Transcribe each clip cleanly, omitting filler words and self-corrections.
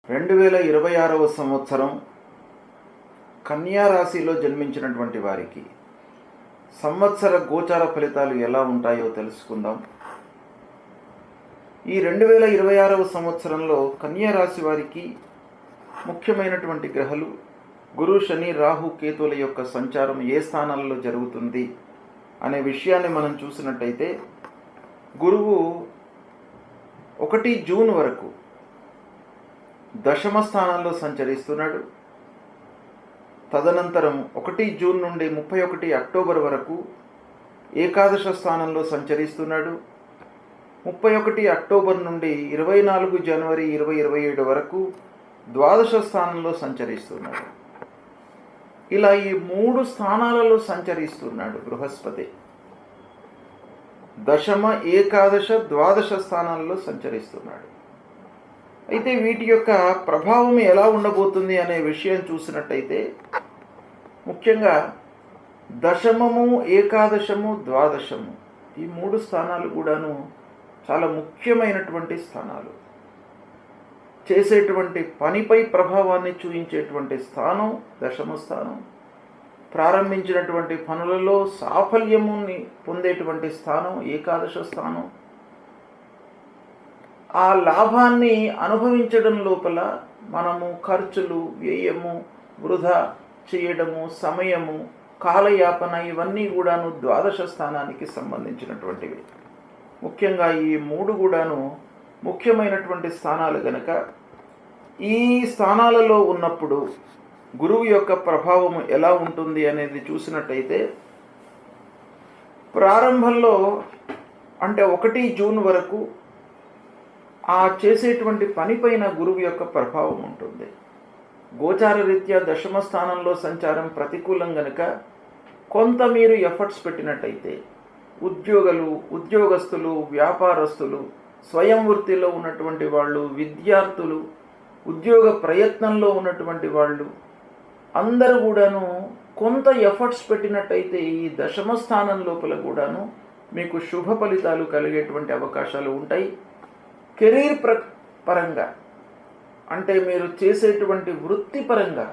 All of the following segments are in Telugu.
2026వ సంవత్సరం కన్యా రాశిలో జన్మించినటువంటి వారికి సంవత్సర గోచార ఫలితాలు ఎలా ఉంటాయో తెలుసుకుందాం. ఈ 2026వ సంవత్సరంలో కన్యా రాశి వారికి ముఖ్యమైనటువంటి గ్రహాలు గురు, శని, రాహు, కేతువుల యొక్క సంచారం ఏ స్థానాలలో జరుగుతుంది అనే విషయాన్ని మనం చూసినట్టయితే, గురువు 1 జూన్ వరకు దశమ స్థానంలో సంచరిస్తున్నాడు. తదనంతరం 1 జూన్ నుండి 31 అక్టోబర్ వరకు ఏకాదశ స్థానంలో సంచరిస్తున్నాడు. 31 అక్టోబర్ నుండి 24 జనవరి 2027 వరకు ద్వాదశ స్థానంలో సంచరిస్తున్నాడు. ఇలా ఈ 3 స్థానాలలో సంచరిస్తున్నాడు బృహస్పతి. దశమ, ఏకాదశ, ద్వాదశ స్థానాలలో సంచరిస్తున్నాడు. అయితే వీటి యొక్క ప్రభావం ఎలా ఉండబోతుంది అనే విషయం చూసినట్టయితే, ముఖ్యంగా దశమము, ఏకాదశము, ద్వాదశము ఈ 3 స్థానాలు కూడాను చాలా ముఖ్యమైనటువంటి స్థానాలు. చేసేటువంటి పనిపై ప్రభావాన్ని చూపించేటువంటి స్థానం దశమ స్థానం. ప్రారంభించినటువంటి పనులలో సాఫల్యముని పొందేటువంటి స్థానం ఏకాదశ స్థానం. ఆ లాభాన్ని అనుభవించడం లోపల మనము ఖర్చులు, వ్యయము, వృధా చేయడము, సమయము, కాలయాపన ఇవన్నీ కూడాను ద్వాదశ స్థానానికి సంబంధించినటువంటివి. ముఖ్యంగా ఈ 3 కూడాను ముఖ్యమైనటువంటి స్థానాలు గనక, ఈ స్థానాలలో ఉన్నప్పుడు గురువు యొక్క ప్రభావం ఎలా ఉంటుంది అనేది చూసినట్టయితే, ప్రారంభంలో అంటే 1 జూన్ వరకు ఆ చేసేటువంటి పనిపైన గురువు యొక్క ప్రభావం ఉంటుంది. గోచార రీత్యా దశమ స్థానంలో సంచారం ప్రతికూలం గనుక కొంత మీరు ఎఫర్ట్స్ పెట్టినట్టయితే, ఉద్యోగస్తులు, వ్యాపారస్తులు, స్వయం వృత్తిలో ఉన్నటువంటి వాళ్ళు, విద్యార్థులు, ఉద్యోగ ప్రయత్నంలో ఉన్నటువంటి వాళ్ళు అందరూ కూడాను కొంత ఎఫర్ట్స్ పెట్టినట్టయితే ఈ దశమ స్థానం లోపల కూడాను మీకు శుభ ఫలితాలు కలిగేటువంటి అవకాశాలు ఉంటాయి. కెరీర్ పరంగా అంటే మీరు చేసేటువంటి వృత్తిపరంగా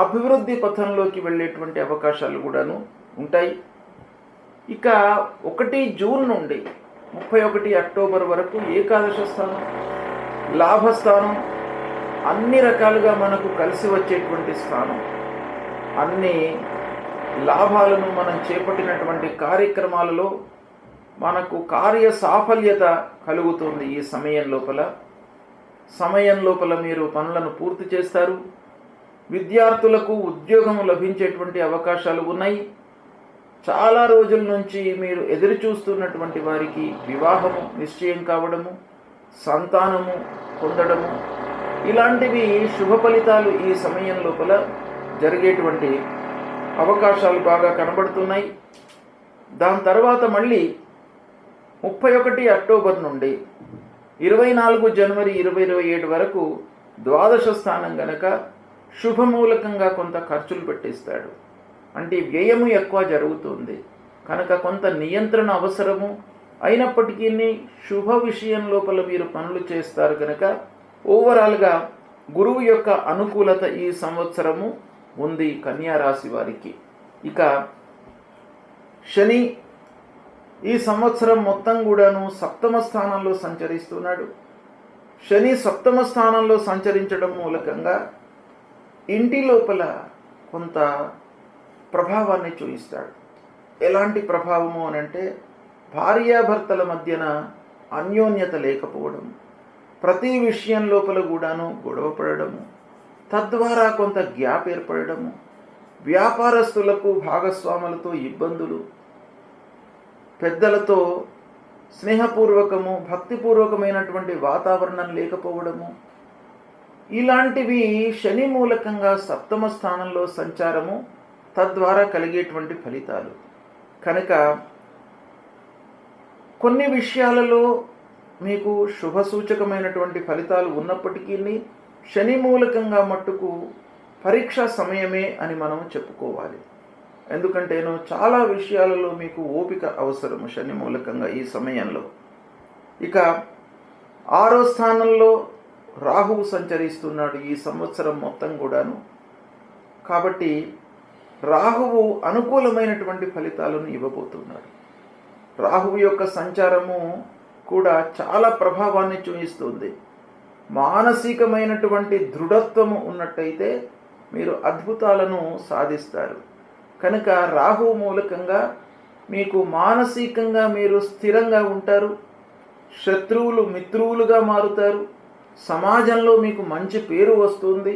అభివృద్ధి పథంలోకి వెళ్ళేటువంటి అవకాశాలు కూడాను ఉంటాయి. ఇక 1 జూన్ నుండి 31 అక్టోబర్ వరకు ఏకాదశ స్థానం, లాభస్థానం, అన్ని రకాలుగా మనకు కలిసి వచ్చేటువంటి స్థానం. అన్ని లాభాలను మనం చేపట్టినటువంటి కార్యక్రమాలలో మనకు కార్య సాఫల్యత కలుగుతుంది. ఈ సమయం లోపల మీరు పనులను పూర్తి చేస్తారు. విద్యార్థులకు ఉద్యోగం లభించేటువంటి అవకాశాలు ఉన్నాయి. చాలా రోజుల నుంచి మీరు ఎదురు చూస్తున్నటువంటి వారికి వివాహము నిశ్చయం కావడము, సంతానము పొందడము, ఇలాంటివి శుభ ఫలితాలు ఈ సమయం లోపల జరిగేటువంటి అవకాశాలు బాగా కనబడుతున్నాయి. దాని తర్వాత మళ్ళీ 31 అక్టోబర్ నుండి 24 జనవరి 2027 వరకు ద్వాదశ స్థానం గనక శుభమూలకంగా కొంత ఖర్చులు పెట్టిస్తాడు. అంటే వ్యయము ఎక్కువ జరుగుతుంది కనుక కొంత నియంత్రణ అవసరము. అయినప్పటికీ శుభ విషయం లోపల మీరు పనులు చేస్తారు కనుక ఓవరాల్గా గురువు యొక్క అనుకూలత ఈ సంవత్సరము ఉంది కన్యా రాశి వారికి. ఇక శని ఈ సంవత్సరం మొత్తం కూడాను సప్తమ స్థానంలో సంచరిస్తున్నాడు. శని సప్తమ స్థానంలో సంచరించడం మూలకంగా ఇంటి లోపల కొంత ప్రభావాన్ని చూపిస్తాడు. ఎలాంటి ప్రభావము అనంటే, భార్యాభర్తల మధ్యన అన్యోన్యత లేకపోవడం, ప్రతి విషయం లోపల కూడాను గొడవ పడడము, తద్వారా కొంత గ్యాప్ ఏర్పడము, వ్యాపారస్తులకు భాగస్వాములతో ఇబ్బందులు, పెద్దలతో స్నేహపూర్వకము, భక్తిపూర్వకమైనటువంటి వాతావరణం లేకపోవడము, ఇలాంటివి శని మూలకంగా సప్తమ స్థానంలో సంచారము తద్వారా కలిగేటువంటి ఫలితాలు. కనుక కొన్ని విషయాలలో మీకు శుభసూచకమైనటువంటి ఫలితాలు ఉన్నప్పటికీ శని మూలకంగా మట్టుకు పరీక్షా సమయమే అని మనం చెప్పుకోవాలి. ఎందుకంటేను చాలా విషయాలలో మీకు ఓపిక అవసరము శని మూలకంగా ఈ సమయంలో. ఇక 6వ స్థానంలో రాహువు సంచరిస్తున్నాడు ఈ సంవత్సరం మొత్తం కూడాను. కాబట్టి రాహువు అనుకూలమైనటువంటి ఫలితాలను ఇవ్వబోతున్నాడు. రాహువు యొక్క సంచారము కూడా చాలా ప్రభావాన్ని చూపిస్తుంది. మానసికమైనటువంటి దృఢత్వము ఉన్నట్టయితే మీరు అద్భుతాలను సాధిస్తారు. కనుక రాహువు మూలకంగా మీకు మానసికంగా మీరు స్థిరంగా ఉంటారు. శత్రువులు మిత్రువులుగా మారుతారు. సమాజంలో మీకు మంచి పేరు వస్తుంది.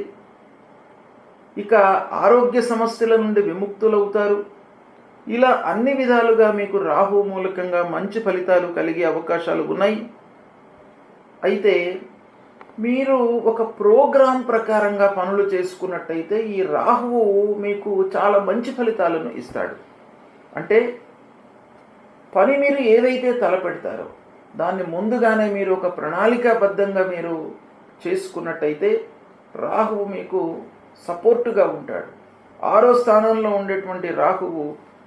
ఇక ఆరోగ్య సమస్యల నుండి విముక్తులవుతారు. ఇలా అన్ని విధాలుగా మీకు రాహు మూలకంగా మంచి ఫలితాలు కలిగే అవకాశాలు ఉన్నాయి. అయితే మీరు ఒక ప్రోగ్రాం ప్రకారంగా పనులు చేసుకున్నట్టయితే ఈ రాహువు మీకు చాలా మంచి ఫలితాలను ఇస్తాడు. అంటే పని మీరు ఏదైతే తలపెడతారో దాన్ని ముందుగానే మీరు ఒక ప్రణాళికాబద్ధంగా మీరు చేసుకున్నట్టయితే రాహువు మీకు సపోర్టుగా ఉంటాడు. 6వ స్థానంలో ఉండేటువంటి రాహువు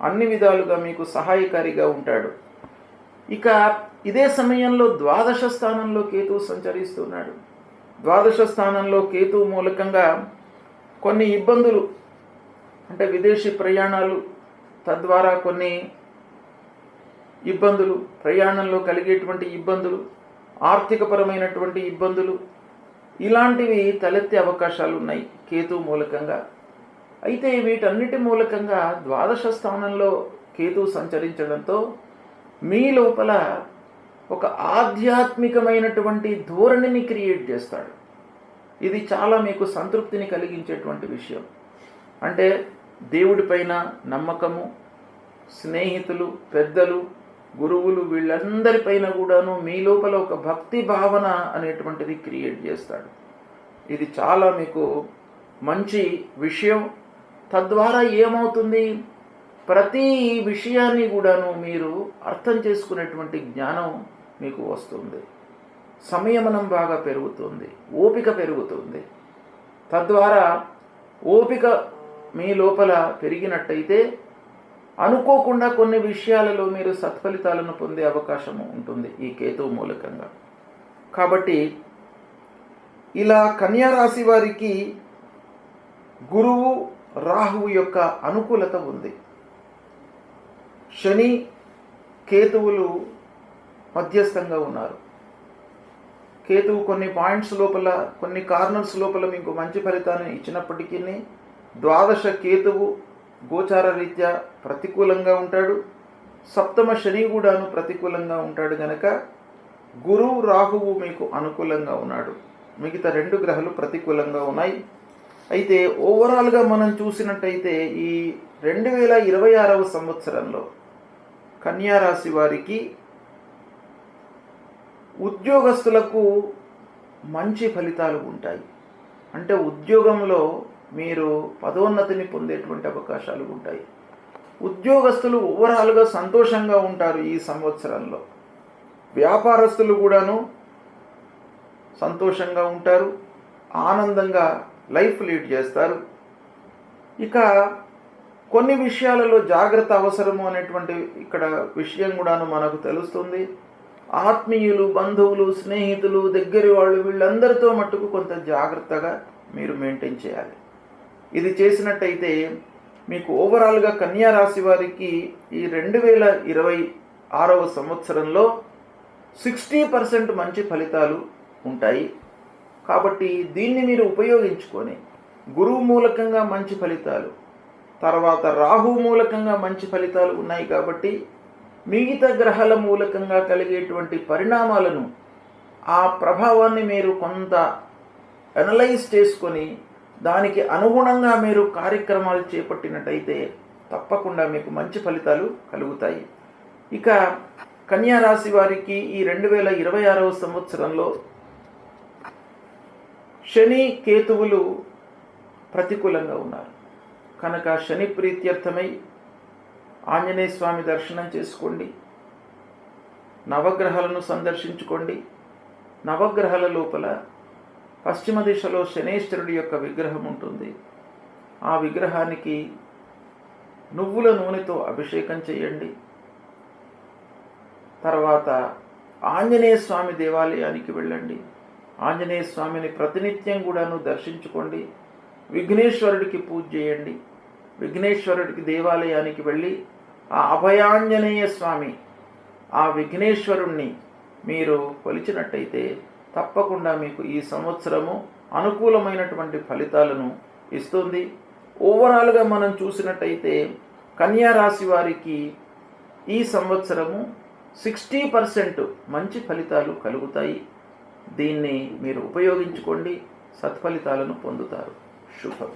అన్ని విధాలుగా మీకు సహాయకారిగా ఉంటాడు. ఇక ఇదే సమయంలో 12వ స్థానంలో కేతువు సంచరిస్తున్నాడు. 12వ స్థానంలో కేతువు మూలకంగా కొన్ని ఇబ్బందులు, అంటే విదేశీ ప్రయాణాలు, తద్వారా కొన్ని ఇబ్బందులు, ప్రయాణంలో కలిగేటువంటి ఇబ్బందులు, ఆర్థికపరమైనటువంటి ఇబ్బందులు, ఇలాంటివి తలెత్తే అవకాశాలు ఉన్నాయి కేతువు మూలకంగా. అయితే వీటన్నిటి మూలకంగా 12వ స్థానంలో కేతువు సంచరించడంతో మీ లోపల ఒక ఆధ్యాత్మికమైనటువంటి ధోరణిని క్రియేట్ చేస్తాడు. ఇది చాలా మీకు సంతృప్తిని కలిగించేటువంటి విషయం. అంటే దేవుడిపైన నమ్మకము, స్నేహితులు, పెద్దలు, గురువులు, వీళ్ళందరిపైన కూడాను మీ లోపల ఒక భక్తి భావన అనేటువంటిది క్రియేట్ చేస్తాడు. ఇది చాలా మీకు మంచి విషయం. తద్వారా ఏమవుతుంది, ప్రతి విషయాన్ని కూడాను మీరు అర్థం చేసుకునేటువంటి జ్ఞానం మీకు వస్తుంది. సంయమనం బాగా పెరుగుతుంది, ఓపిక పెరుగుతుంది. తద్వారా ఓపిక మీ లోపల పెరిగినట్టయితే అనుకోకుండా కొన్ని విషయాలలో మీరు సత్ఫలితాలను పొందే అవకాశం ఉంటుంది ఈ కేతువు మూలకంగా. కాబట్టి ఇలా కన్యా రాశి వారికి గురువు రాహువు యొక్క అనుకూలత ఉంది. శని కేతువులు మధ్యస్థంగా ఉన్నారు. కేతువు కొన్ని పాయింట్స్ లోపల, కొన్ని కార్నర్స్ లోపల మీకు మంచి ఫలితాన్ని ఇచ్చినప్పటికీ 12వ కేతువు గోచార రీత్యా ప్రతికూలంగా ఉంటాడు. 7వ శని కూడాను ప్రతికూలంగా ఉంటాడు. గనక గురువు రాహువు మీకు అనుకూలంగా ఉన్నాడు. మిగతా 2 గ్రహాలు ప్రతికూలంగా ఉన్నాయి. అయితే ఓవరాల్గా మనం చూసినట్టయితే ఈ 2026వ సంవత్సరంలో కన్యా రాశి వారికి ఉద్యోగస్తులకు మంచి ఫలితాలు ఉంటాయి. అంటే ఉద్యోగంలో మీరు పదోన్నతిని పొందేటువంటి అవకాశాలు ఉంటాయి. ఉద్యోగస్తులు ఓవరాల్గా సంతోషంగా ఉంటారు ఈ సంవత్సరంలో. వ్యాపారస్తులు కూడాను సంతోషంగా ఉంటారు, ఆనందంగా లైఫ్ లీడ్ చేస్తారు. ఇక కొన్ని విషయాలలో జాగ్రత్త అవసరము అనేటువంటి ఇక్కడ విషయం కూడాను మనకు తెలుస్తుంది. ఆత్మీయులు, బంధువులు, స్నేహితులు, దగ్గరి వాళ్ళు, వీళ్ళందరితో మట్టుకు కొంత జాగ్రత్తగా మీరు మెయింటైన్ చేయాలి. ఇది చేసినట్టయితే మీకు ఓవరాల్గా కన్యా రాశి వారికి ఈ 2026వ సంవత్సరంలో 60% మంచి ఫలితాలు ఉంటాయి. కాబట్టి దీన్ని మీరు ఉపయోగించుకొని గురువు మూలకంగా మంచి ఫలితాలు, తర్వాత రాహు మూలకంగా మంచి ఫలితాలు ఉన్నాయి. కాబట్టి మిగతా గ్రహాల మూలకంగా కలిగేటువంటి పరిణామాలను, ఆ ప్రభావాన్ని మీరు కొంత అనలైజ్ చేసుకొని దానికి అనుగుణంగా మీరు కార్యక్రమాలు చేపట్టినట్టయితే తప్పకుండా మీకు మంచి ఫలితాలు కలుగుతాయి. ఇక కన్యా రాశి వారికి ఈ 2026వ సంవత్సరంలో శని కేతువులు ప్రతికూలంగా ఉన్నారు. కనుక శని ప్రీత్యర్థమై ఆంజనేయ స్వామి దర్శనం చేసుకోండి, నవగ్రహాలను సందర్శించుకోండి. నవగ్రహాల లోపల పశ్చిమ దిశలో శనేశ్వరుడి యొక్క విగ్రహం ఉంటుంది. ఆ విగ్రహానికి నువ్వుల నూనెతో అభిషేకం చేయండి. తర్వాత ఆంజనేయ స్వామి దేవాలయానికి వెళ్ళండి. ఆంజనేయ స్వామిని ప్రతినిత్యం కూడాను దర్శించుకోండి. విఘ్నేశ్వరుడికి పూజ చేయండి. విఘ్నేశ్వరుడికి దేవాలయానికి వెళ్ళి ఆ అభయాంజనేయ స్వామి, ఆ విఘ్నేశ్వరుణ్ణి మీరు కొలిచినట్టయితే తప్పకుండా మీకు ఈ సంవత్సరము అనుకూలమైనటువంటి ఫలితాలను ఇస్తుంది. ఓవరాల్గా మనం చూసినట్టయితే కన్యా రాశి వారికి ఈ సంవత్సరము 60% మంచి ఫలితాలు కలుగుతాయి. దీన్ని మీరు ఉపయోగించుకోండి, సత్ఫలితాలను పొందుతారు. శుభం.